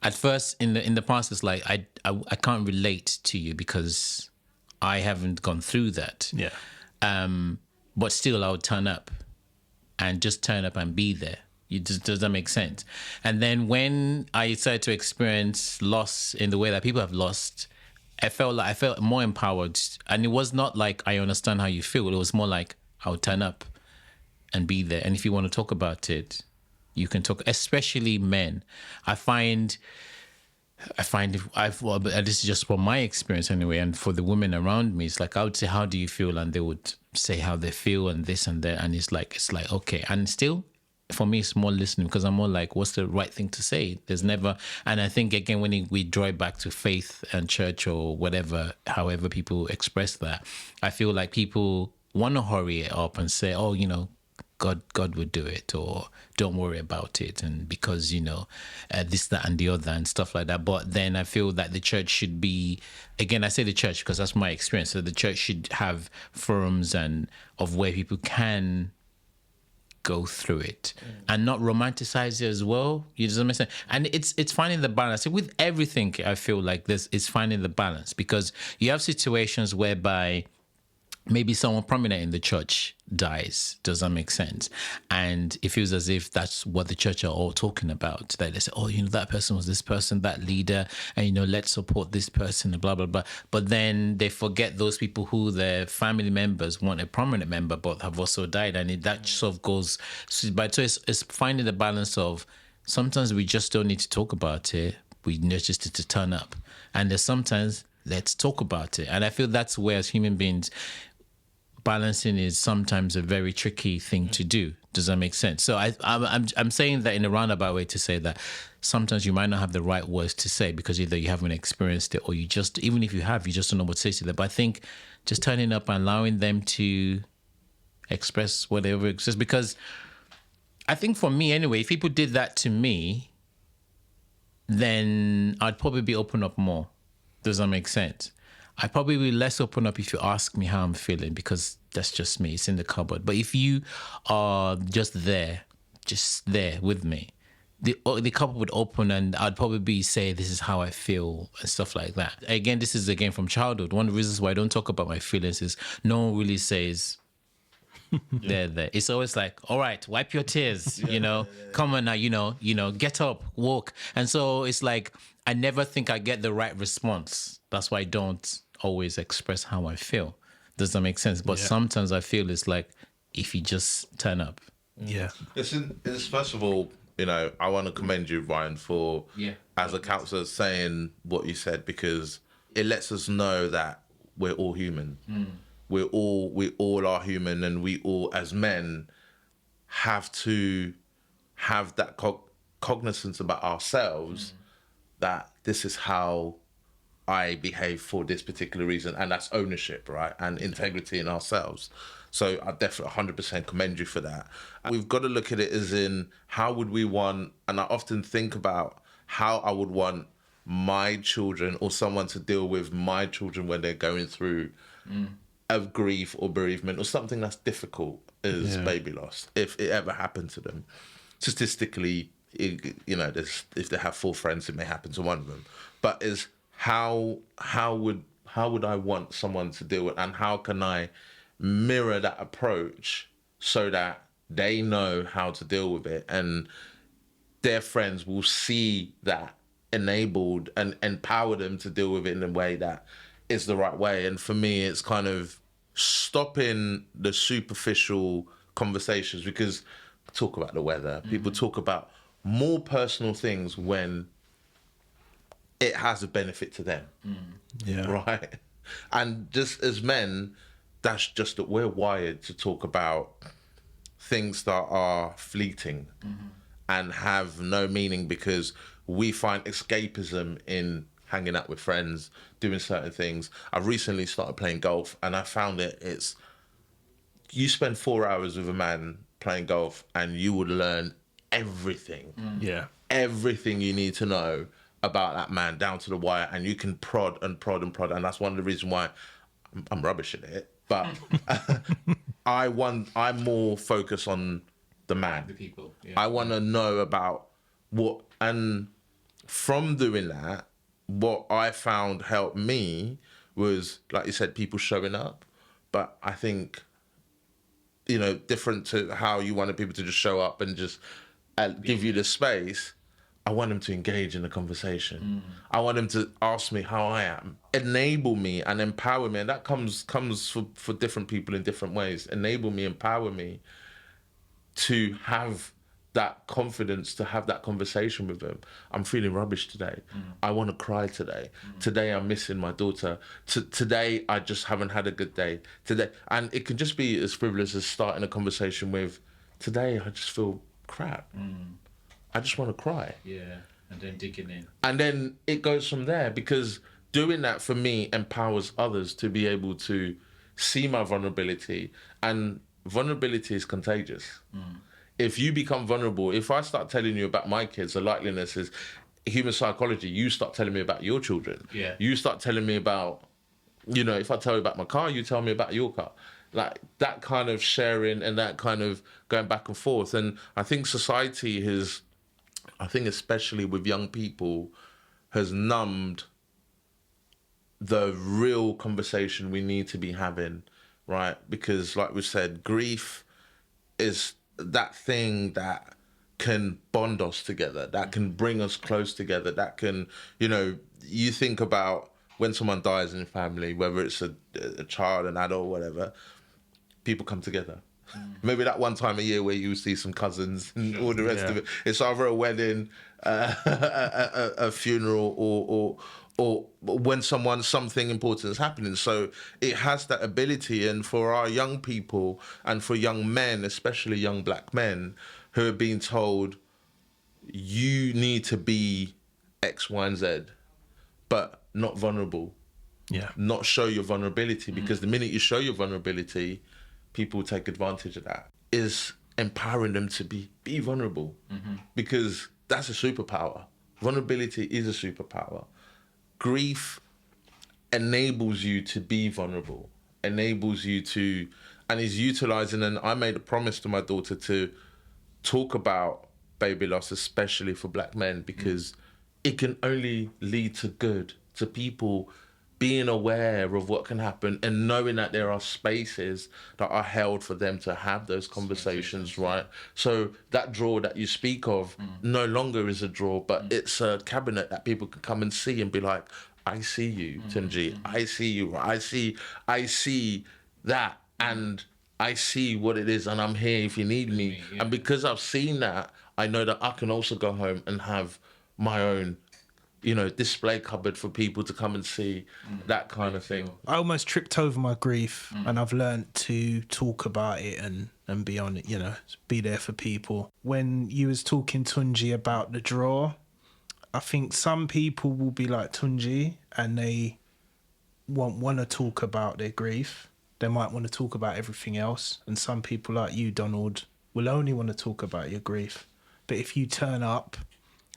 At first, in the past, it's like, I can't relate to you because I haven't gone through that. Yeah. But still, I would turn up and just turn up and be there. Does that make sense? And then when I started to experience loss in the way that people have lost, I felt more empowered. And it was not like I understand how you feel. It was more like I'll turn up and be there. And if you want to talk about it, you can talk, especially men. I find, but this is just from my experience anyway, and for the women around me, it's like I would say, how do you feel? And they would say how they feel and this and that. And it's like, okay. And still, for me, it's more listening because I'm more like, what's the right thing to say? There's never, and I think again, when we draw it back to faith and church or whatever, however people express that, I feel like people want to hurry it up and say, oh, God would do it, or don't worry about it, and because this, that, and the other, and stuff like that. But then I feel that the church should be, again, I say the church because that's my experience. So the church should have forums and of where people can go through it and not romanticize it as well. You know what I'm saying? And it's finding the balance. With everything, I feel like this is finding the balance, because you have situations whereby maybe someone prominent in the church dies. Does that make sense? And it feels as if that's what the church are all talking about. That they say, oh, that person was this person, that leader, and, let's support this person, and blah, blah, blah. But then they forget those people who their family members want a prominent member, but have also died. And that sort of goes, so it's finding the balance of, sometimes we just don't need to talk about it. We just need to turn up. And there's sometimes, let's talk about it. And I feel that's where, as human beings, balancing is sometimes a very tricky thing to do. Does that make sense? So I'm saying that in a roundabout way to say that sometimes you might not have the right words to say because either you haven't experienced it or you just, even if you have, you just don't know what to say to them. But I think just turning up and allowing them to express whatever exists, because I think for me anyway, if people did that to me, then I'd probably be open up more. Does that make sense? I'd probably be less open up if you ask me how I'm feeling, because that's just me. It's in the cupboard. But if you are just there with me, the cupboard would open and I'd probably say, this is how I feel and stuff like that. Again, this is again from childhood. One of the reasons why I don't talk about my feelings is no one really says, there. It's always like, all right, wipe your tears, come on now, get up, walk. And so it's like, I never think I get the right response. That's why I don't always express how I feel. Does that make sense? But sometimes I feel it's like, if you just turn up. Yeah. It's first of all, I want to commend you, Ryan, for, as a counsellor, saying what you said, because it lets us know that we're all human. We all are human, and we all, as men, have to have that cognizance about ourselves, that this is how I behave for this particular reason, and that's ownership, right? And integrity in ourselves. So I definitely 100% commend you for that. And we've got to look at it as in, how would we want, and I often think about how I would want my children or someone to deal with my children when they're going through a grief or bereavement or something that's difficult as baby loss, if it ever happened to them. Statistically, if they have 4 friends, it may happen to one of them. But is how would I want someone to deal with, and how can I mirror that approach so that they know how to deal with it, and their friends will see that enabled and empower them to deal with it in a way that is the right way. And for me, it's kind of stopping the superficial conversations, because talk about the weather, people talk about more personal things when it has a benefit to them. Right? And just as men, that's just that we're wired to talk about things that are fleeting and have no meaning, because we find escapism in hanging out with friends, doing certain things. I've recently started playing golf, and I found you spend 4 hours with a man playing golf and you would learn everything. Everything you need to know about that man down to the wire, and you can prod and prod and prod. And that's one of the reasons why I'm rubbish at it. But I'm more focused on the man. The people. I want to know about what, and from doing that, what I found helped me was, like you said, people showing up. But I think, different to how you wanted people to just show up and just give you the space, I want them to engage in the conversation. I want them to ask me how I am, enable me and empower me. And that comes for different people in different ways. Enable me, empower me to have that confidence, to have that conversation with them. I'm feeling rubbish today. I want to cry today. Today I'm missing my daughter. Today I just haven't had a good day. Today, and it can just be as frivolous as starting a conversation with, today I just feel crap. I just want to cry. Yeah, and then digging in. And then it goes from there, because doing that for me empowers others to be able to see my vulnerability, and vulnerability is contagious. If you become vulnerable, if I start telling you about my kids, the likeliness is human psychology. You start telling me about your children. Yeah. You start telling me about, if I tell you about my car, you tell me about your car. Like that kind of sharing and that kind of going back and forth. And I think society has, especially with young people, has numbed the real conversation we need to be having right? Because like we said, grief is that thing that can bond us together, that can bring us close together, that can, you think about when someone dies in a family, whether it's a child, an adult, whatever, people come together. Maybe that one time a year where you see some cousins and all the rest of it. It's either a wedding, a funeral, or when something important is happening. So it has that ability. And for our young people and for young men, especially young black men, who are being told, you need to be X, Y, and Z, but not vulnerable. Yeah. Not show your vulnerability, because the minute you show your vulnerability, people take advantage of that. Is empowering them to be vulnerable, because that's a superpower. Vulnerability is a superpower. Grief enables you to be vulnerable, enables you to, and is utilizing. And I made a promise to my daughter to talk about baby loss, especially for black men, because it can only lead to good, to people being aware of what can happen and knowing that there are spaces that are held for them to have those conversations, right? So that drawer that you speak of no longer is a drawer, but it's a cabinet that people can come and see and be like, I see you, Tunji. I see you. I see that, and I see what it is, and I'm here if you need me. Yeah. And because I've seen that, I know that I can also go home and have my own display cupboard for people to come and see, that kind of thing. I almost tripped over my grief, and I've learned to talk about it and be on it, be there for people. When you was talking, Tunji, about the drawer, I think some people will be like Tunji and they won't want to talk about their grief. They might want to talk about everything else. And some people like you, Donald, will only want to talk about your grief. But if you turn up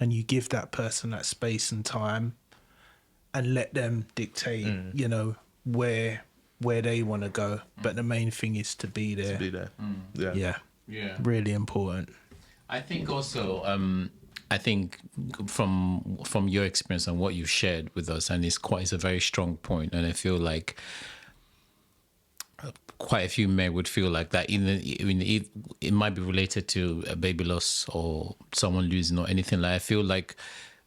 and you give that person that space and time and let them dictate, where they want to go. But the main thing is to be there. To be there. Yeah. Really important. I think also, from your experience and what you've shared with us, and it's a very strong point, and I feel like quite a few men would feel like that. It might be related to a baby loss or someone losing or anything like that. I feel like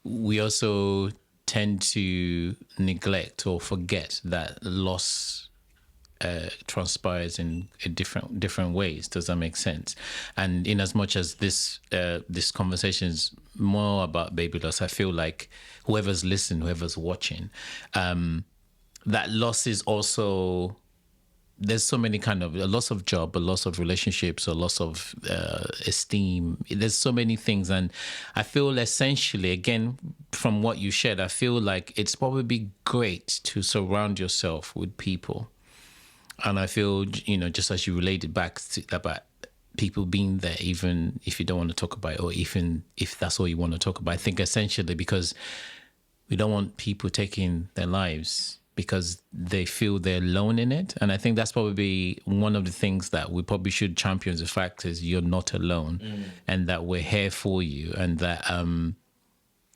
we also tend to neglect or forget that loss transpires in different ways. Does that make sense? And in as much as this conversation is more about baby loss, I feel like whoever's listening, whoever's watching, that loss is also, there's so many kind of, a loss of job, a loss of relationships, a loss of esteem. There's so many things. And I feel essentially, again, from what you shared, I feel like it's probably great to surround yourself with people. And I feel, just as you related back to about people being there, even if you don't want to talk about it, or even if that's all you want to talk about, I think essentially because we don't want people taking their lives because they feel they're alone in it. And I think that's probably one of the things that we probably should champion, the fact is you're not alone, and that we're here for you, and that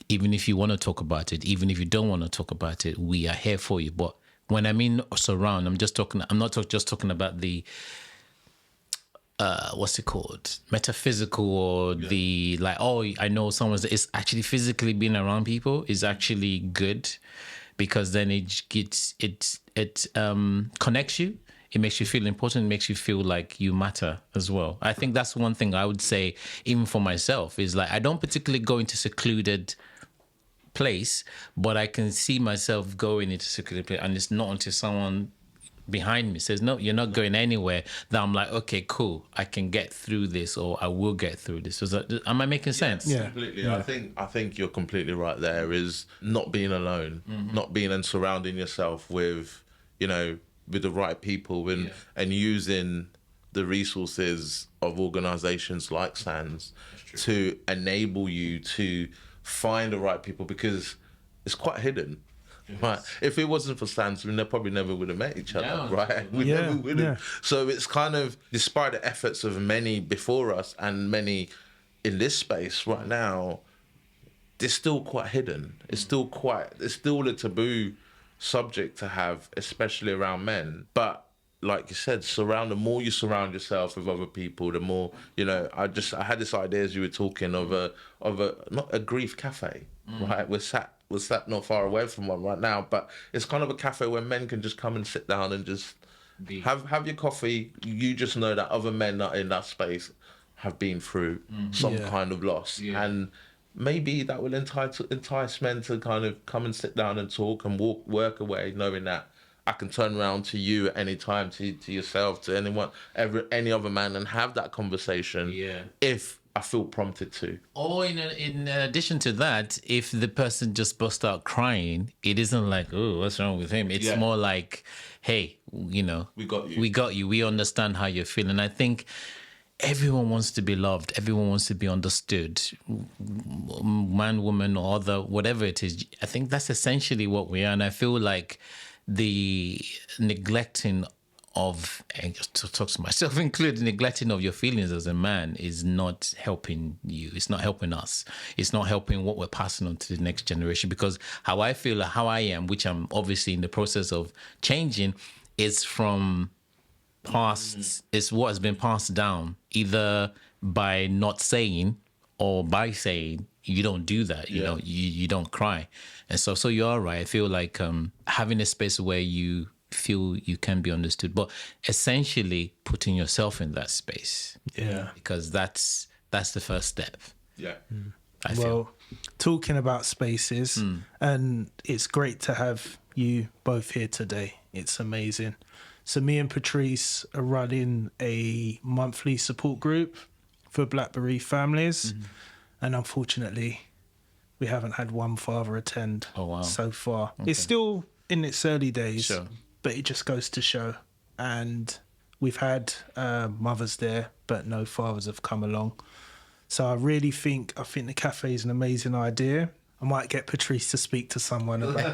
even if you want to talk about it, even if you don't want to talk about it, we are here for you. But when I mean surround, I'm not just talking about the what's it called, metaphysical, or the like, oh, I know someone's, it's actually physically being around people is actually good, because then it connects you. It makes you feel important. It makes you feel like you matter as well. I think that's one thing I would say, even for myself, is like, I don't particularly go into secluded place, but I can see myself going into secluded place, and it's not until someone behind me says, no, you're not going anywhere, that I'm like, okay, cool, I can get through this, or I will get through this. Am I making sense? Yeah, completely. Yeah. I think you're completely right. There is not being alone, not being and surrounding yourself with, with the right people, and using the resources of organizations like SANS to enable you to find the right people, because it's quite hidden. Yes. Right. If it wasn't for SANS, we probably never would have met each other, right? We never would have. Yeah. So it's kind of, despite the efforts of many before us and many in this space right now, it's still quite hidden. It's still a taboo subject to have, especially around men. But like you said, the more you surround yourself with other people, the more, you know, I had this idea as you were talking of a not a grief cafe, right? We're sat not far away from one right now, but it's kind of a cafe where men can just come and sit down and just have your coffee. You just know that other men that are in that space have been through some kind of loss, and maybe that will entice men to kind of come and sit down and talk and work away, knowing that I can turn around to you at any time, to yourself, to anyone, any other man, and have that conversation. If I feel prompted to. Or in addition to that, if the person just bursts out crying, it isn't like, oh, what's wrong with him? It's more like, hey, you know, we got you. We understand how you're feeling. I think everyone wants to be loved. Everyone wants to be understood. Man, woman, or other, whatever it is. I think that's essentially what we are. And I feel like the neglecting of, and just to talk to myself included, neglecting of your feelings as a man is not helping you. It's not helping us. It's not helping what we're passing on to the next generation. Because how I feel, how I am, which I'm obviously in the process of changing, is from past, is what has been passed down, either by not saying or by saying, you don't do that, you know, you don't cry. And so you're right. I feel like having a space where you feel you can be understood, but essentially putting yourself in that space. Yeah. Because that's the first step. Yeah. I feel. Talking about spaces, and it's great to have you both here today. It's amazing. So me and Patrice are running a monthly support group for Black bereaved families. And unfortunately, we haven't had one father attend so far. Okay. It's still in its early days, but it just goes to show. And we've had mothers there, but no fathers have come along. So I really think the cafe is an amazing idea. I might get Patrice to speak to someone about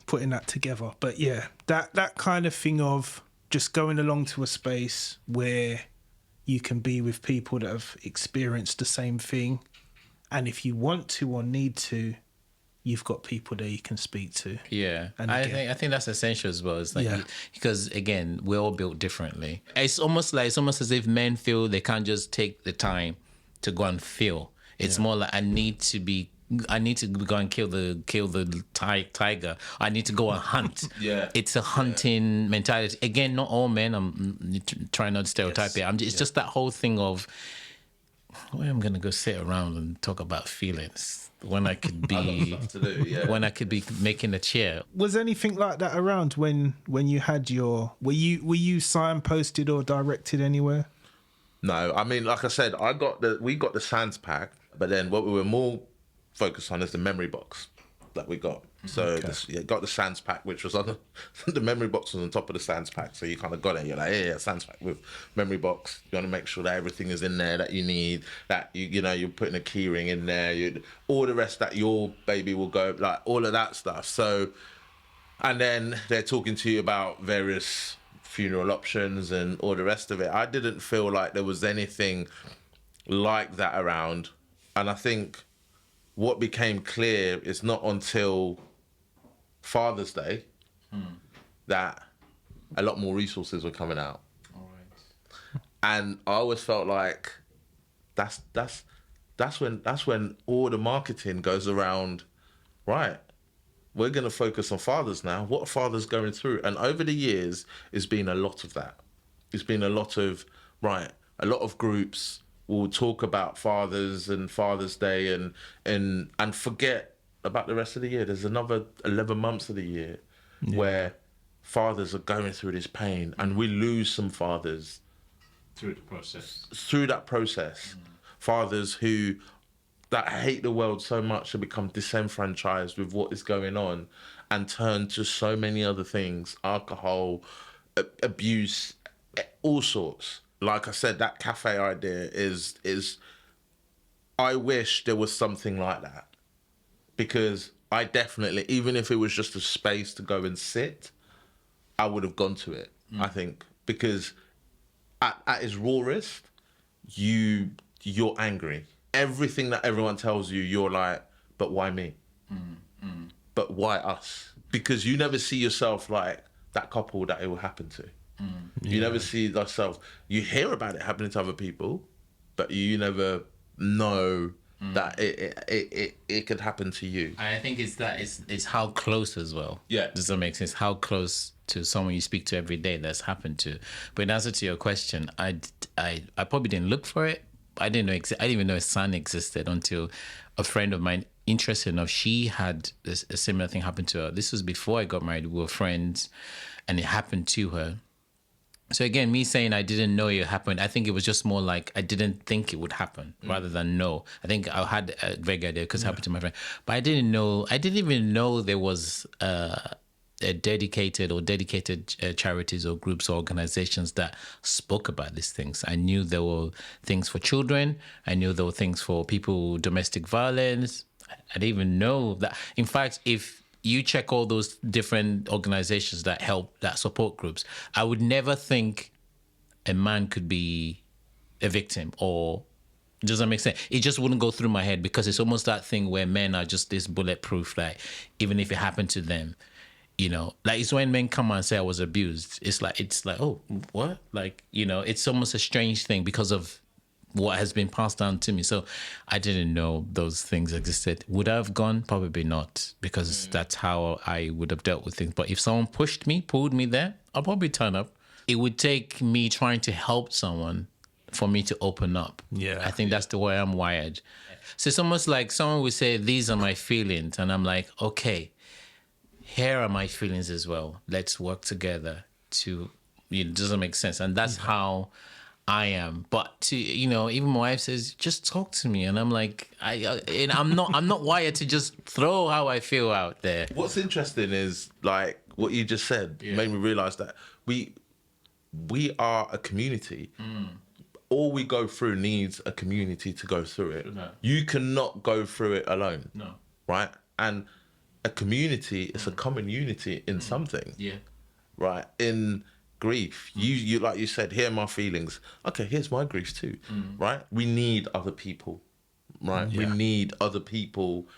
putting that together. But yeah, that kind of thing of just going along to a space where you can be with people that have experienced the same thing. And if you want to or need to, you've got people there you can speak to. Yeah. And I think that's essential as well. It's like, because again, we're all built differently. It's almost as if men feel they can't just take the time to go and feel. It's more like I need to go and kill the tiger. I need to go and hunt. It's a hunting mentality. Again, not all men. I'm trying not to stereotype it. It's just that whole thing of, where I'm gonna go sit around and talk about feelings when I could be when I could be making a chair. Was anything like that around when you had your? Were you signposted or directed anywhere? No, I mean, like I said, we got the Sands pack, but then what we were more focused on is the memory box that we got. So got the Sands pack, which was on the memory box was on top of the Sands pack. So you kind of got it. You're like, yeah, Sands pack with memory box. You want to make sure that everything is in there that you need. That you're putting a key ring in there. All the rest that your baby will go, like all of that stuff. So, and then they're talking to you about various funeral options and all the rest of it. I didn't feel like there was anything like that around, and I think what became clear is not until Father's Day that a lot more resources were coming out. All right. And I always felt like that's when all the marketing goes around, right, we're going to focus on fathers now. What are fathers going through? And over the years, it's been a lot of that. It's been a lot of, a lot of groups will talk about fathers and Father's Day and forget about the rest of the year. There's another 11 months of the year where fathers are going through this pain, and we lose some fathers through that process. Fathers that hate the world so much to become disenfranchised with what is going on and turn to so many other things, alcohol, abuse, all sorts. Like I said, that cafe idea is I wish there was something like that, because I definitely, even if it was just a space to go and sit, I would have gone to it, I think, because at its rawest, you're angry. Everything that everyone tells you, you're like, but why me? But why us? Because you never see yourself like, that couple that it will happen to. You never see yourself. You hear about it happening to other people, but you never know that it could happen to you. I think it's how close as well. Yeah. Does that make sense? How close to someone you speak to every day that's happened to. But in answer to your question, I probably didn't look for it. I didn't even know a son existed until a friend of mine, interested enough, she had a similar thing happen to her. This was before I got married. We were friends, and it happened to her. So again, me saying I didn't know it happened, I think it was just more like I didn't think it would happen rather than no. I think I had a vague idea because it happened to my friend. But I didn't even know there was a dedicated charities or groups or organizations that spoke about these things. I knew there were things for children. I knew there were things for people with domestic violence. I didn't even know that. In fact, if you check all those different organizations that help, that support groups, I would never think a man could be a victim, or does that make sense? It just wouldn't go through my head, because it's almost that thing where men are just this bulletproof, like even if it happened to them, you know, like it's when men come and say I was abused. It's like, oh, what? Like, you know, it's almost a strange thing because of what has been passed down to me. So I didn't know those things existed. Would I have gone? Probably not, because that's how I would have dealt with things. But if someone pulled me there, I'll probably turn up. It would take me trying to help someone for me to open up. Yeah. I think that's the way I'm wired. So it's almost like someone would say, these are my feelings. And I'm like, okay, here are my feelings as well. Let's work together to, you know, doesn't make sense. And that's how I am. But to, you know, even my wife says, just talk to me. And I'm like, I'm not wired to just throw how I feel out there. What's interesting is, like, what you just said made me realize that we are a community. All we go through needs a community to go through it. No. You cannot go through it alone. No. Right? And a community is a common unity in something. Yeah. Right? In grief, you like you said, here are my feelings. Okay, here's my grief too. Right? We need other people. Right? We need other people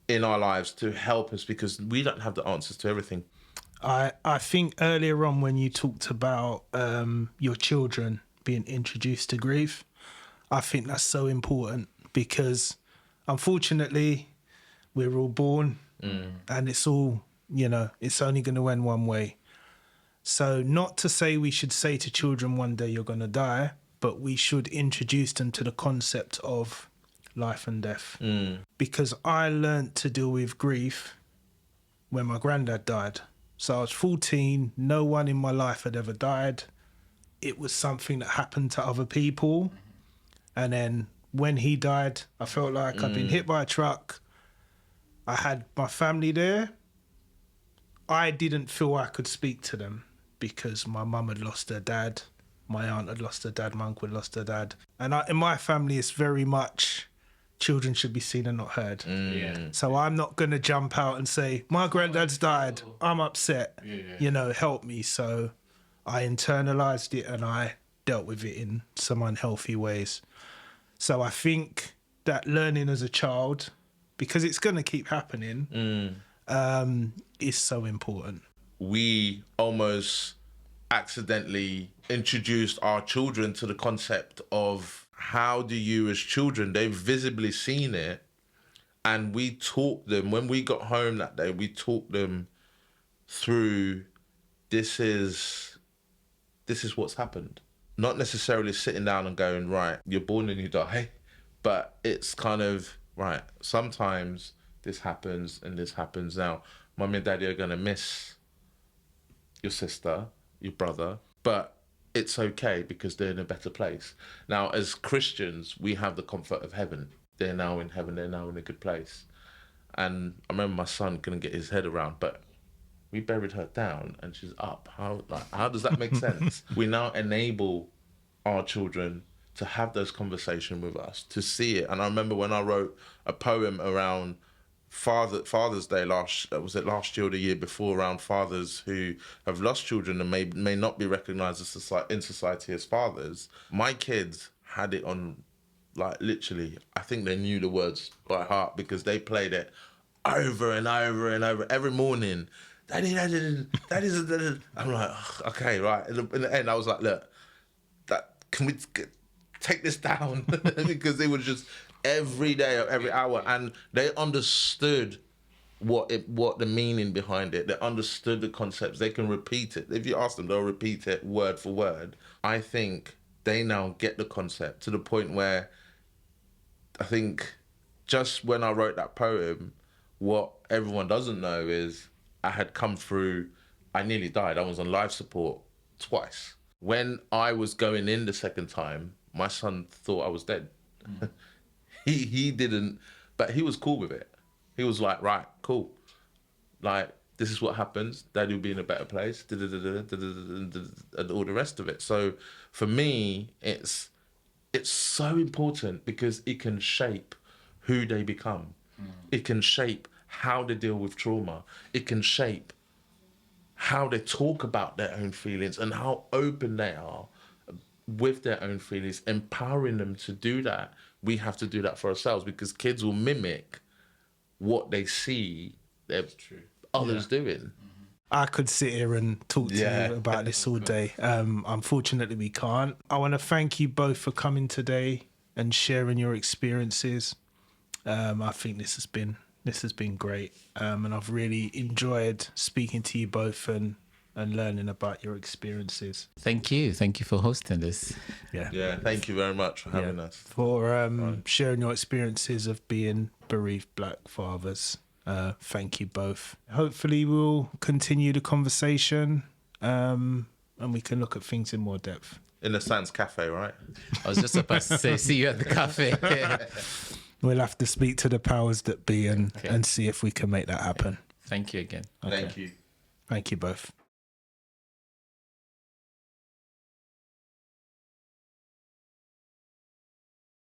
in our lives to help us, because we don't have the answers to everything. I think earlier on when you talked about your children being introduced to grief, I think that's so important, because unfortunately we're all born and it's all, you know, it's only going to end one way. So not to say we should say to children one day you're going to die, but we should introduce them to the concept of life and death. Because I learnt to deal with grief when my granddad died. So I was 14, no one in my life had ever died. It was something that happened to other people. And then when he died, I felt like I'd been hit by a truck. I had my family there. I didn't feel I could speak to them because my mum had lost her dad. My aunt had lost her dad. My uncle had lost her dad. And in my family, it's very much children should be seen and not heard. So I'm not going to jump out and say, my granddad's died. I'm upset. You know, help me. So I internalized it and I dealt with it in some unhealthy ways. So I think that learning as a child, because it's going to keep happening, is so important. We almost accidentally introduced our children to the concept of how do you as children, they've visibly seen it, and we taught them, when we got home that day, we taught them through this is what's happened. Not necessarily sitting down and going, right, you're born and you die, but it's kind of, right, sometimes this happens and this happens. Now, mummy and daddy are going to miss your sister, your brother, but it's okay because they're in a better place. Now, as Christians, we have the comfort of heaven. They're now in heaven, they're now in a good place. And I remember my son couldn't get his head around, but we buried her down and she's up. How does that make sense? We now enable our children to have those conversations with us, to see it. And I remember when I wrote a poem around Father's Day last year or the year before, around fathers who have lost children and may not be recognised in society as fathers. My kids had it on, like, literally, I think they knew the words by heart because they played it over and over and over every morning. Daddy, I'm like, okay, right. In the end, I was like, look, can we take this down? Because it was just every day, every hour, and they understood what the meaning behind it. They understood the concepts. They can repeat it. If you ask them, they'll repeat it word for word. I think they now get the concept to the point where I think just when I wrote that poem, what everyone doesn't know is I had come through, I nearly died. I was on life support twice. When I was going in the second time, my son thought I was dead. He didn't, but he was cool with it. He was like, right, cool. Like, this is what happens. Daddy will be in a better place, and all the rest of it. So for me, it's so important because it can shape who they become. It can shape how they deal with trauma. It can shape how they talk about their own feelings and how open they are with their own feelings, empowering them to do that. We have to do that for ourselves because kids will mimic what they see their others doing. I could sit here and talk to you about this all day. Unfortunately, we can't. I want to thank you both for coming today and sharing your experiences. I think this has been great, and I've really enjoyed speaking to you both and learning about your experiences. Thank you for hosting this. Yeah, thank you very much for having us. For sharing your experiences of being bereaved Black fathers. Thank you both. Hopefully we'll continue the conversation and we can look at things in more depth. In the Sands Cafe, right? I was just about to say, see you at the cafe. We'll have to speak to the powers that be and see if we can make that happen. Thank you again. Okay. Thank you. Thank you both.